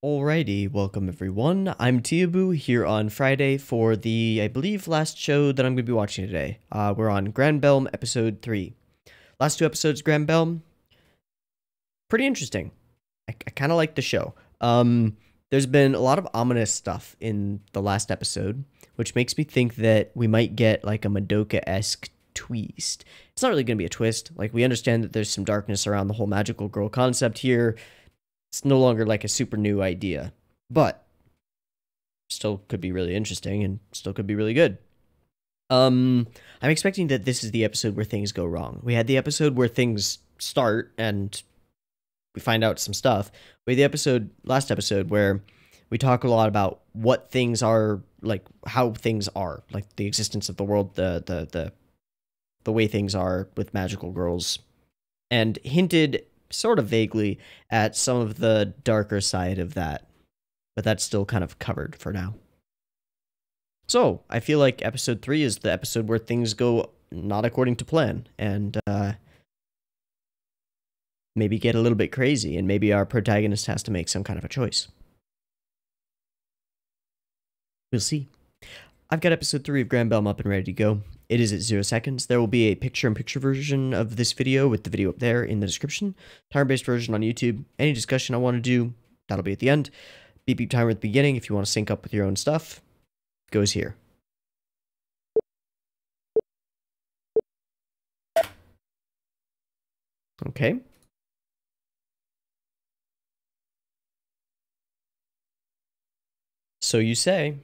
Alrighty, welcome everyone. I'm Tiabu here on Friday for the, I believe, last show that I'm going to be watching today. We're on Granbelm episode 3. Last two episodes, Granbelm, pretty interesting. I kind of like the show. There's been a lot of ominous stuff in the last episode, which makes me think that we might get like a Madoka-esque twist. It's not really going to be a twist. Like, we understand that there's some darkness around the whole magical girl concept here. It's no longer like a super new idea, but still could be really interesting and still could be really good. I'm expecting that this is the episode where things go wrong. We had the episode where things start and we find out some stuff. We had the last episode where we talk a lot about what things are, like how things are, like the existence of the world, the way things are with magical girls, and hinted sort of vaguely at some of the darker side of that, but that's still kind of covered for now. So I feel like episode 3 is the episode where things go not according to plan, and maybe get a little bit crazy, and maybe our protagonist has to make some kind of a choice. We'll see. I've got episode 3 of Granbelm up and ready to go. It is at 0 seconds. There will be a picture-in-picture version of this video with the video up there in the description. Timer-based version on YouTube. Any discussion I want to do, that'll be at the end. Beep beep timer at the beginning if you want to sync up with your own stuff. Goes here. Okay. So you say.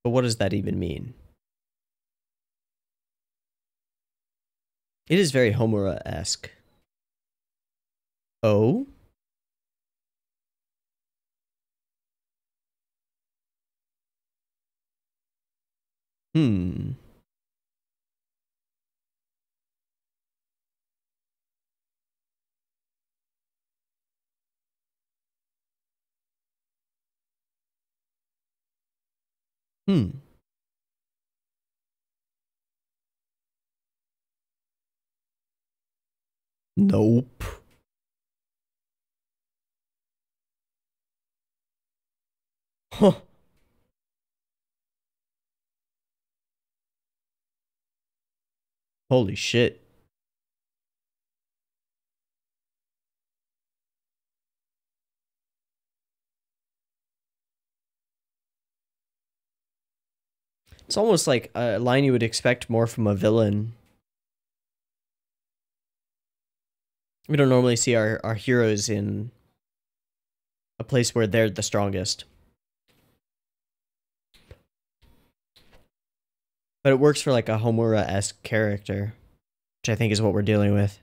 But what does that even mean? It is very Homura-esque. Oh? Hmm. Hmm. Nope. Huh. Holy shit. It's almost like a line you would expect more from a villain. We don't normally see our heroes in a place where they're the strongest. But it works for like a Homura-esque character, which I think is what we're dealing with.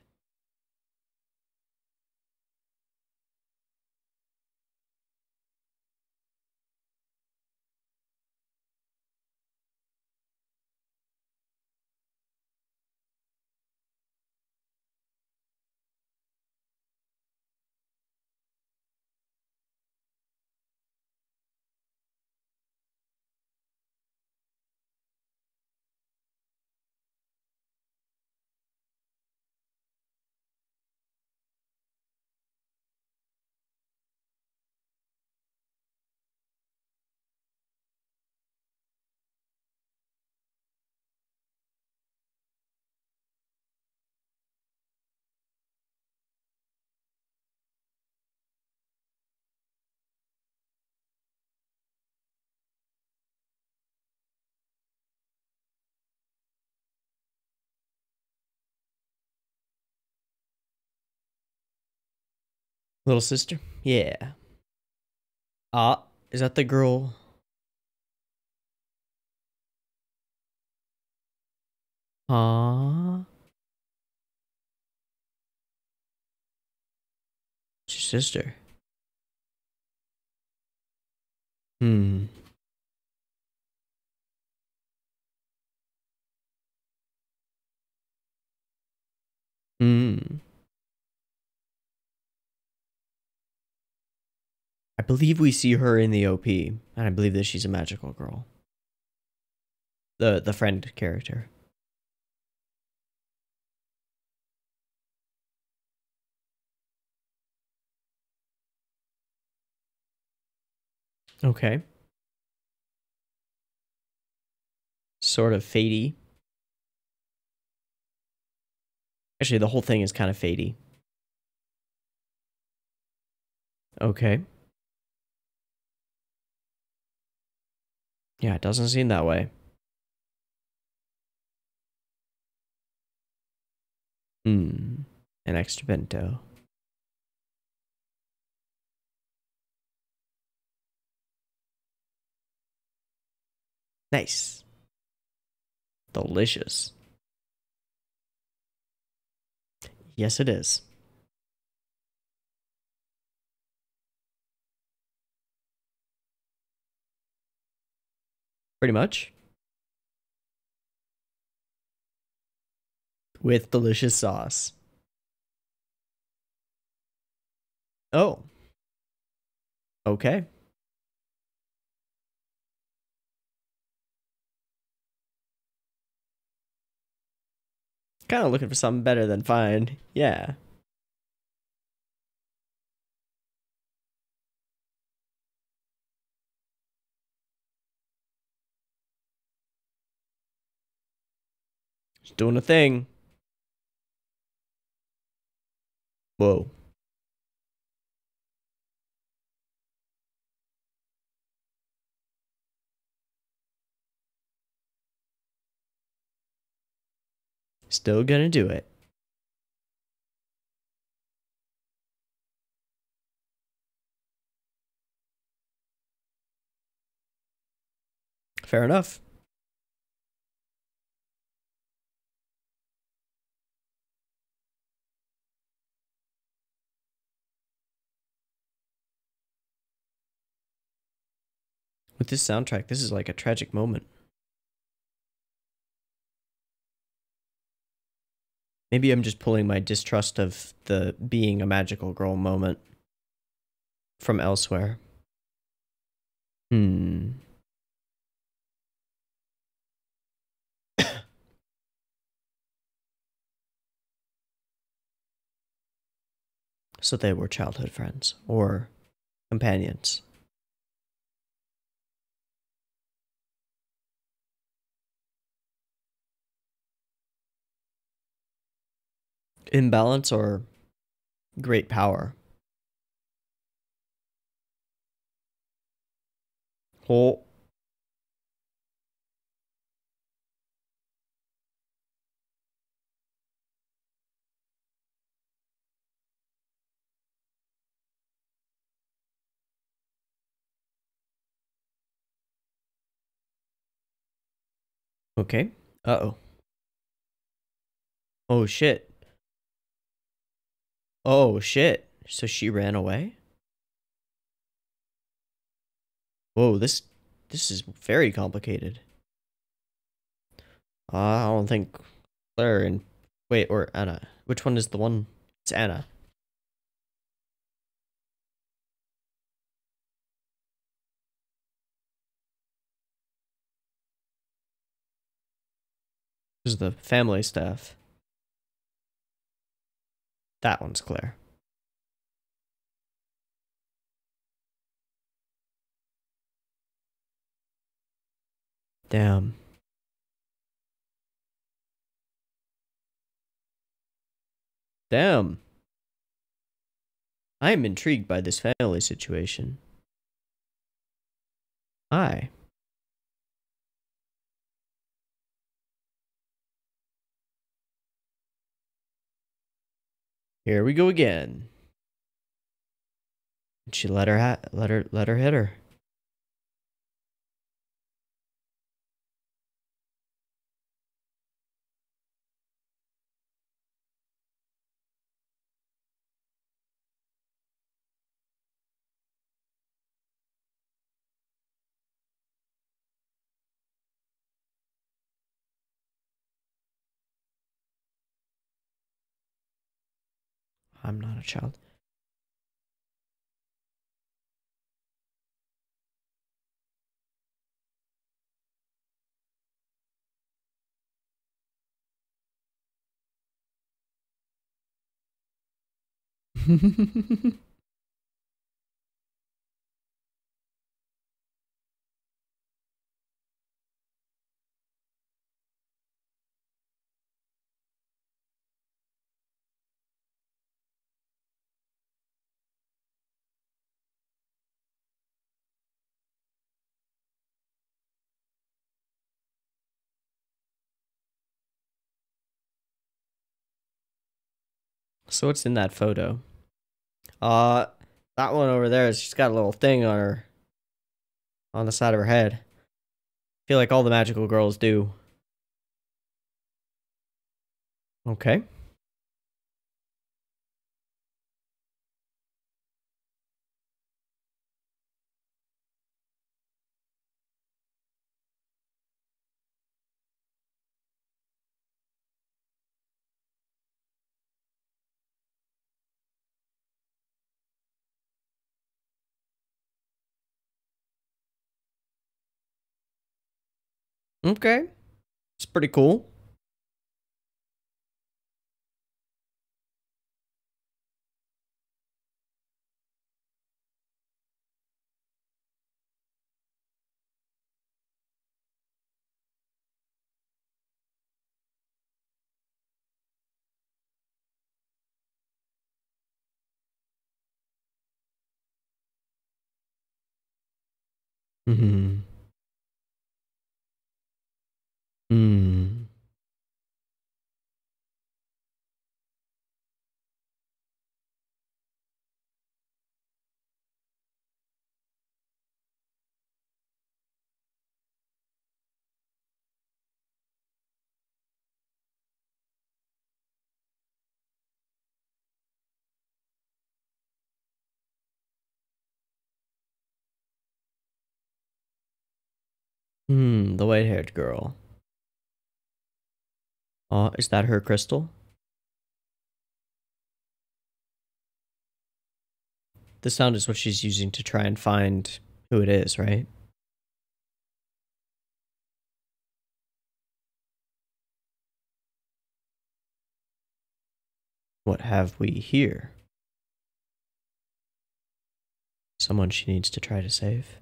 Little sister? Yeah. Is that the girl? It's your sister. Hmm. Hmm. I believe we see her in the OP, and I believe that she's a magical girl. The friend character. Okay. Sort of fadey. Actually, the whole thing is kind of fadey. Okay. Yeah, it doesn't seem that way. An extra bento. Nice. Delicious. Yes, it is. Pretty much. With delicious sauce. Oh, okay. Kind of looking for something better than fine. Yeah. Just doing a thing. Whoa. Still gonna do it. Fair enough. With this soundtrack, this is like a tragic moment. Maybe I'm just pulling my distrust of the being a magical girl moment from elsewhere. Hmm. So they were childhood friends or companions. Imbalance or great power? Oh, okay. Uh-oh. Oh, shit. Oh, shit. So she ran away? Whoa, this is very complicated. I don't think Claire and wait, or Anna. Which one is the one? It's Anna. This is the family staff. That one's Claire. Damn. Damn. I am intrigued by this family situation. Hi. Here we go again. She let her hit her. I'm not a child. So what's in that photo? Uh, that one over there, she's got a little thing on her, on the side of her head. I feel like all the magical girls do. Okay. Okay. It's pretty cool. Hmm. Hmm. Hmm. The white-haired girl. Is that her crystal? The sound is what she's using to try and find who it is, right? What have we here? Someone she needs to try to save.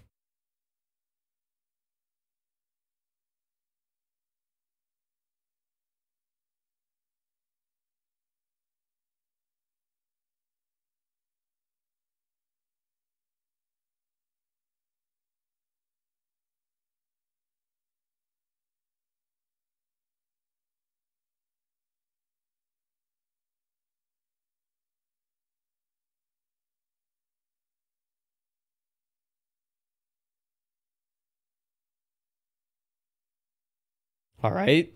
All right.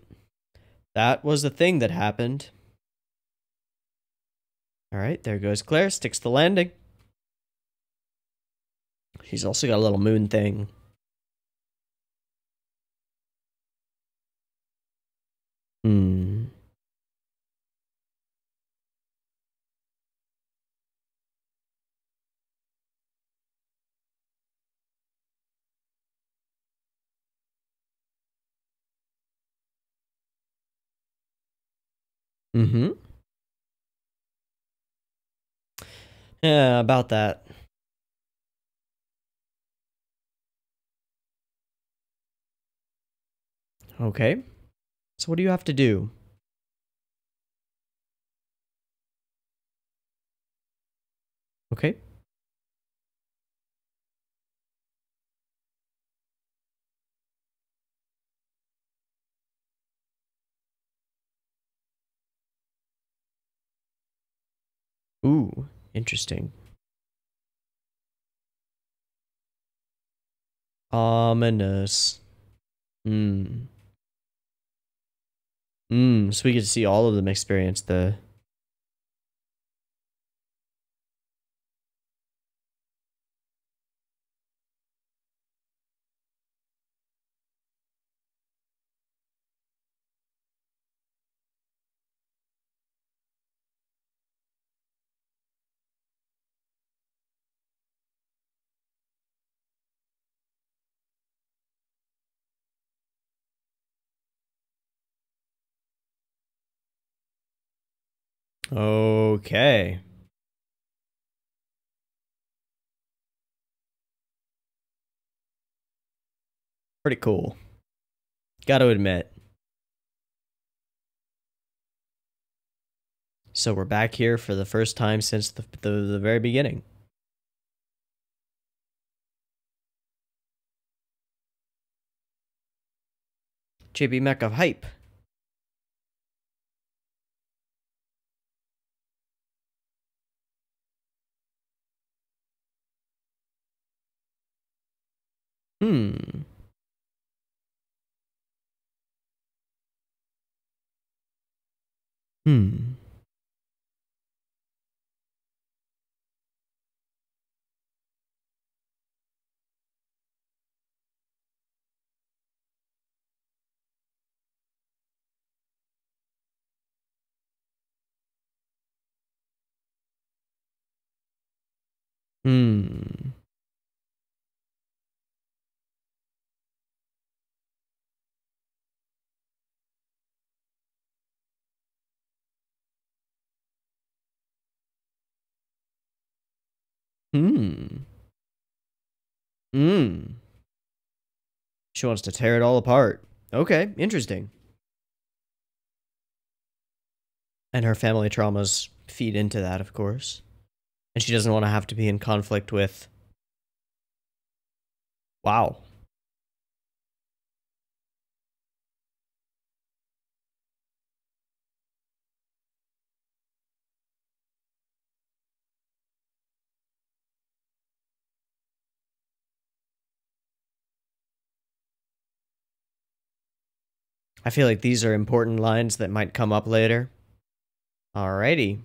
That was the thing that happened. All right, there goes Claire. Sticks the landing. She's also got a little moon thing. Hmm. Mm-hmm. Yeah, about that. Okay. So what do you have to do? Okay. Ooh, interesting. Ominous. Hmm. Hmm. So we get to see all of them experience the. Okay. Pretty cool. Got to admit. So we're back here for the first time since the very beginning. JB Mecca hype. Hmm. Hmm. Hmm. Hmm. Hmm. She wants to tear it all apart. Okay, interesting. And her family traumas feed into that, of course. And she doesn't want to have to be in conflict with. Wow. I feel like these are important lines that might come up later. Alrighty.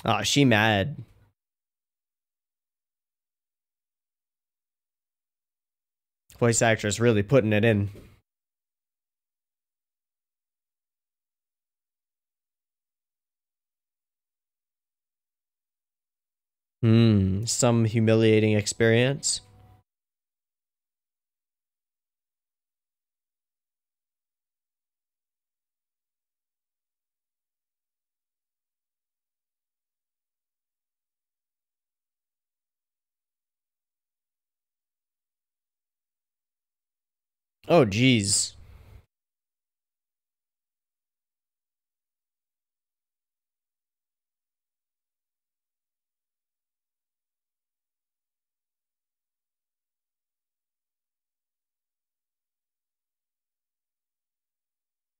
Ah, she mad. Voice actress really putting it in. Hmm. Some humiliating experience. Oh, geez.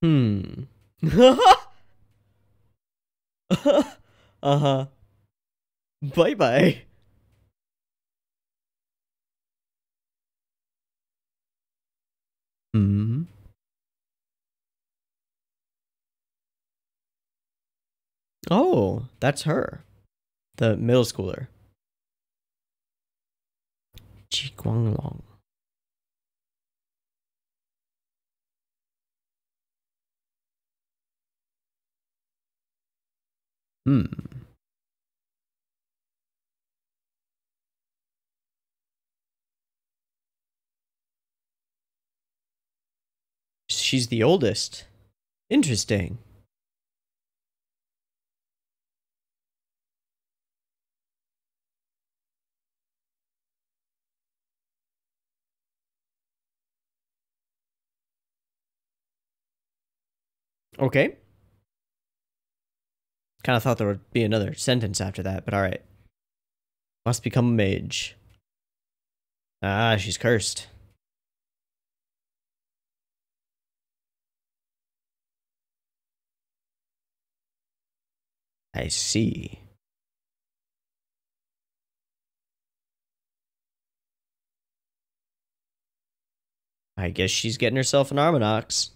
Hmm. Uh-huh. Bye-bye. Hmm. Oh, that's her. The middle schooler. Chi Guanglong. Hmm. She's the oldest. Interesting. Okay. Kind of thought there would be another sentence after that, but alright. Must become a mage. Ah, she's cursed. I see. I guess she's getting herself an Armanox.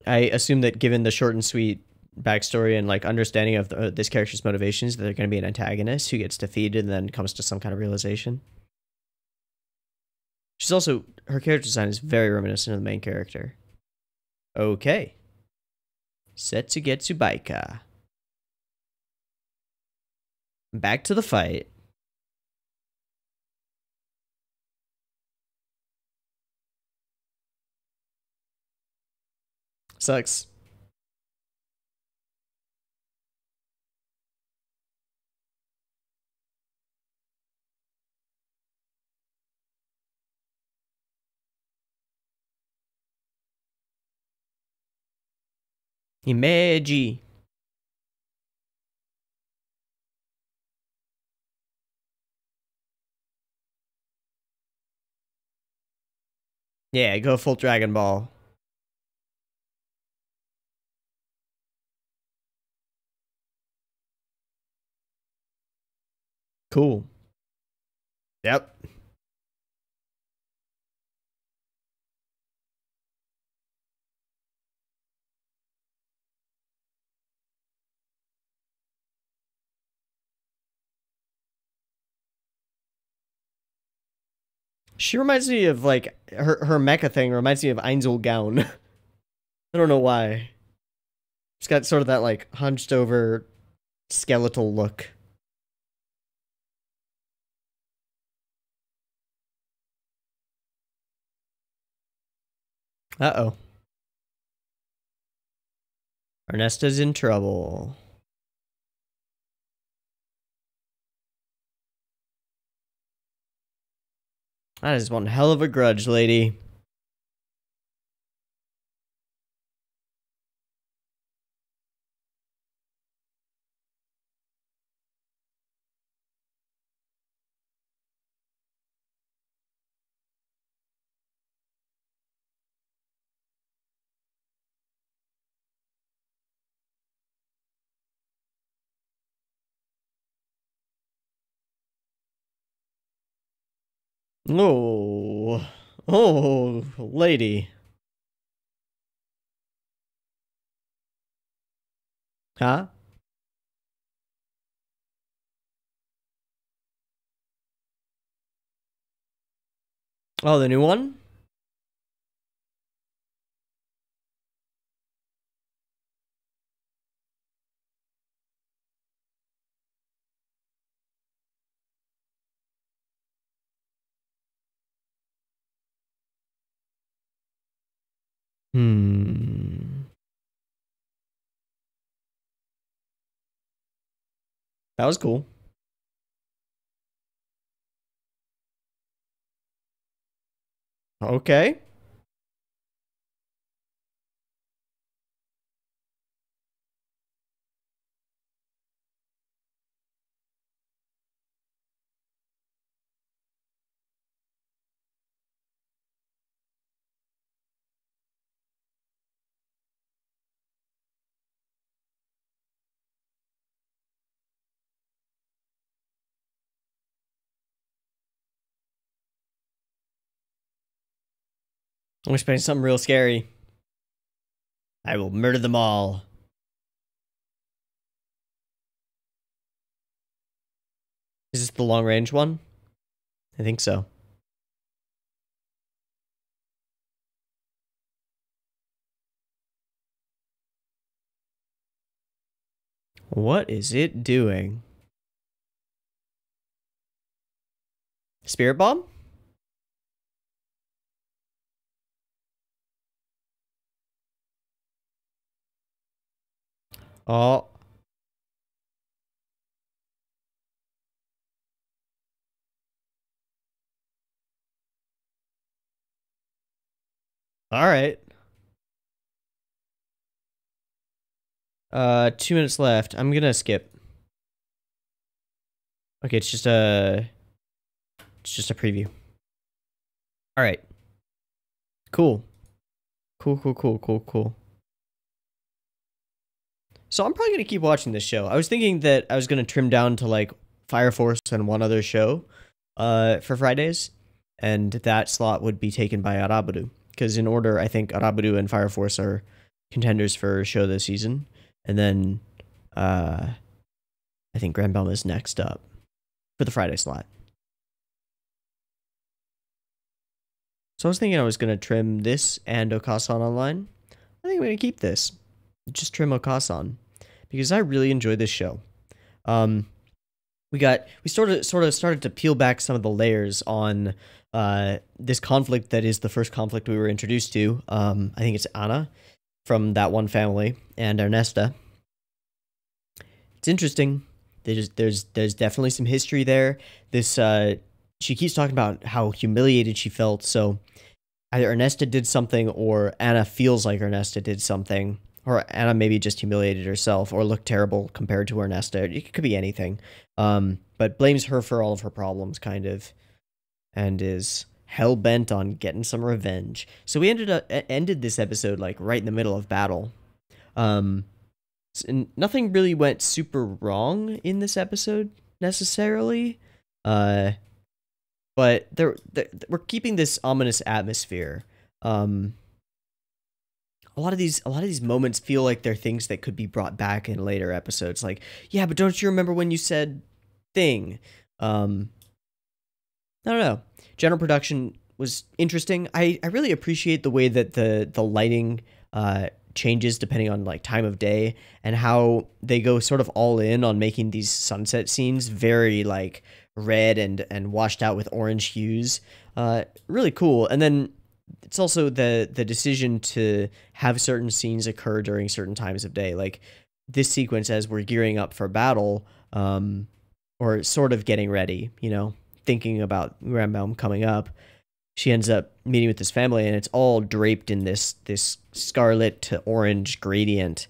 I assume that given the short and sweet backstory and like understanding of this character's motivations, that they're going to be an antagonist who gets defeated and then comes to some kind of realization. She's also her character design is very reminiscent of the main character. Okay, Setsugetsu Baika. Back to the fight. Sucks. Imeji. Yeah, go full Dragon Ball. Cool. Yep. She reminds me of, like, her mecha thing reminds me of Ainzel Gown. I don't know why. It's got sort of that, like, hunched over skeletal look. Uh-oh. Ernesta's in trouble. That is one hell of a grudge, lady. Oh. Oh, lady. Huh? Oh, the new one? Hmm. That was cool. Okay. I'm expecting something real scary. I will murder them all. Is this the long range one? I think so. What is it doing? Spirit Bomb? Oh. Alright. 2 minutes left. I'm gonna skip. Okay, it's just a preview. Alright. Cool. Cool. So I'm probably gonna keep watching this show. I was thinking that I was gonna trim down to like Fire Force and one other show for Fridays, and that slot would be taken by Araburu. Because in order, I think Araburu and Fire Force are contenders for show this season. And then I think Grand Belm is next up for the Friday slot. So I was thinking I was gonna trim this and Okasan Online. I think I'm gonna keep this. Just trim Okasan. Because I really enjoyed this show. We sort of started to peel back some of the layers on this conflict that is the first conflict we were introduced to. I think it's Anna from that one family and Ernesta. It's interesting. There's definitely some history there. This she keeps talking about how humiliated she felt. So either Ernesta did something or Anna feels like Ernesta did something. Or Anna maybe just humiliated herself or looked terrible compared to Ernesta. It could be anything. But blames her for all of her problems, kind of. And is hell-bent on getting some revenge. So we ended this episode like right in the middle of battle. And nothing really went super wrong in this episode necessarily. But we're keeping this ominous atmosphere. A lot of these moments feel like they're things that could be brought back in later episodes. Like, yeah, but don't you remember when you said thing? I don't know. General production was interesting. I really appreciate the way that the lighting changes depending on like time of day, and how they go sort of all in on making these sunset scenes very like red and washed out with orange hues. Really cool. And then it's also the decision to have certain scenes occur during certain times of day. Like this sequence as we're gearing up for battle, or sort of getting ready, you know, thinking about Granbelm coming up. She ends up meeting with this family, and it's all draped in this scarlet to orange gradient.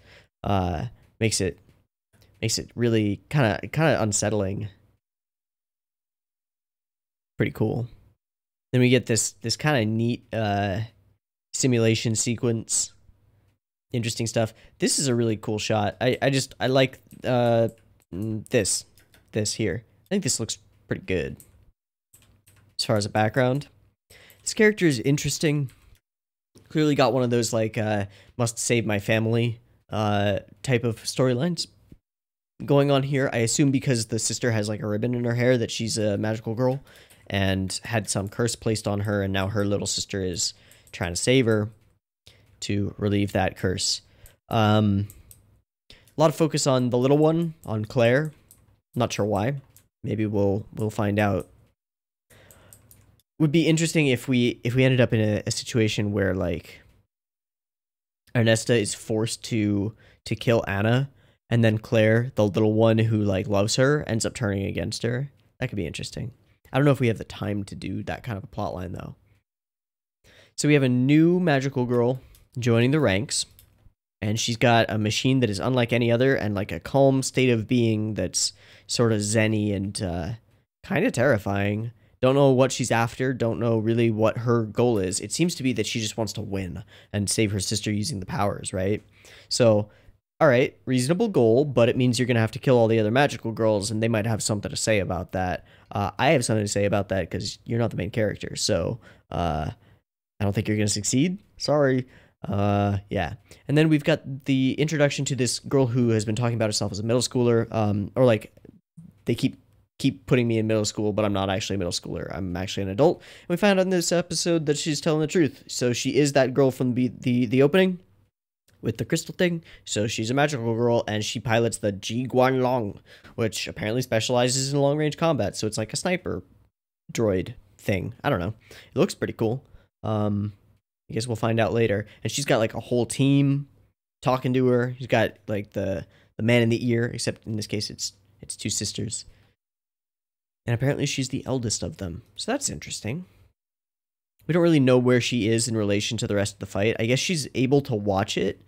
Makes it really kind of unsettling. Pretty cool. Then we get this kind of neat simulation sequence. Interesting stuff. This is a really cool shot. I like this here. I think this looks pretty good as far as a background. This character is interesting. Clearly got one of those like must save my family type of storylines going on here. I assume because the sister has like a ribbon in her hair that she's a magical girl and had some curse placed on her, and now her little sister is trying to save her to relieve that curse. A lot of focus on the little one, on Claire. Not sure why. Maybe we'll find out. Would be interesting if we ended up in a situation where like Ernesta is forced to kill Anna, and then Claire, the little one who like loves her, ends up turning against her. That could be interesting. I don't know if we have the time to do that kind of a plot line though. So we have a new magical girl joining the ranks, and she's got a machine that is unlike any other, and like a calm state of being that's sort of zen-y and kind of terrifying. Don't know what she's after, don't know really what her goal is. It seems to be that she just wants to win and save her sister using the powers, right? So, all right, reasonable goal, but it means you're going to have to kill all the other magical girls, and they might have something to say about that. I have something to say about that because you're not the main character, so I don't think you're going to succeed. Sorry. Yeah. And then we've got the introduction to this girl who has been talking about herself as a middle schooler, or like they keep putting me in middle school, but I'm not actually a middle schooler. I'm actually an adult. And we found out in this episode that she's telling the truth. So she is that girl from the opening with the crystal thing. So she's a magical girl, and she pilots the Ji Guanlong, which apparently specializes in long-range combat. So it's like a sniper droid thing. I don't know. It looks pretty cool. I guess we'll find out later. And she's got like a whole team talking to her. She's got like the man in the ear, except in this case it's two sisters. And apparently she's the eldest of them. So that's interesting. We don't really know where she is in relation to the rest of the fight. I guess she's able to watch it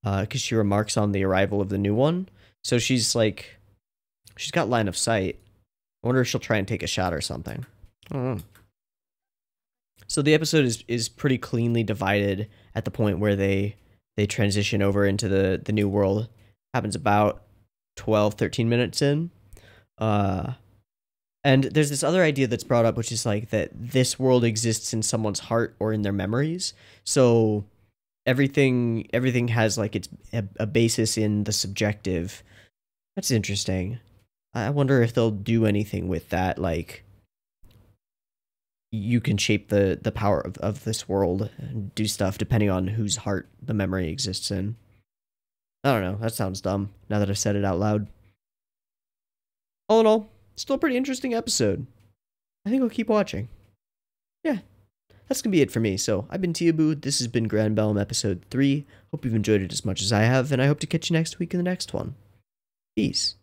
because she remarks on the arrival of the new one. So she's got line of sight. I wonder if she'll try and take a shot or something. I don't know. So the episode is pretty cleanly divided at the point where they transition over into the new world. Happens about 12, 13 minutes in. And there's this other idea that's brought up, which is like that this world exists in someone's heart or in their memories. So everything has like it's a basis in the subjective. That's interesting. I wonder if they'll do anything with that. Like you can shape the power of this world and do stuff depending on whose heart the memory exists in. I don't know. That sounds dumb now that I've said it out loud. All in all, still a pretty interesting episode. I think I'll keep watching. Yeah, that's going to be it for me. So, I've been Teeaboo. This has been Granbelm episode 3. Hope you've enjoyed it as much as I have, and I hope to catch you next week in the next one. Peace.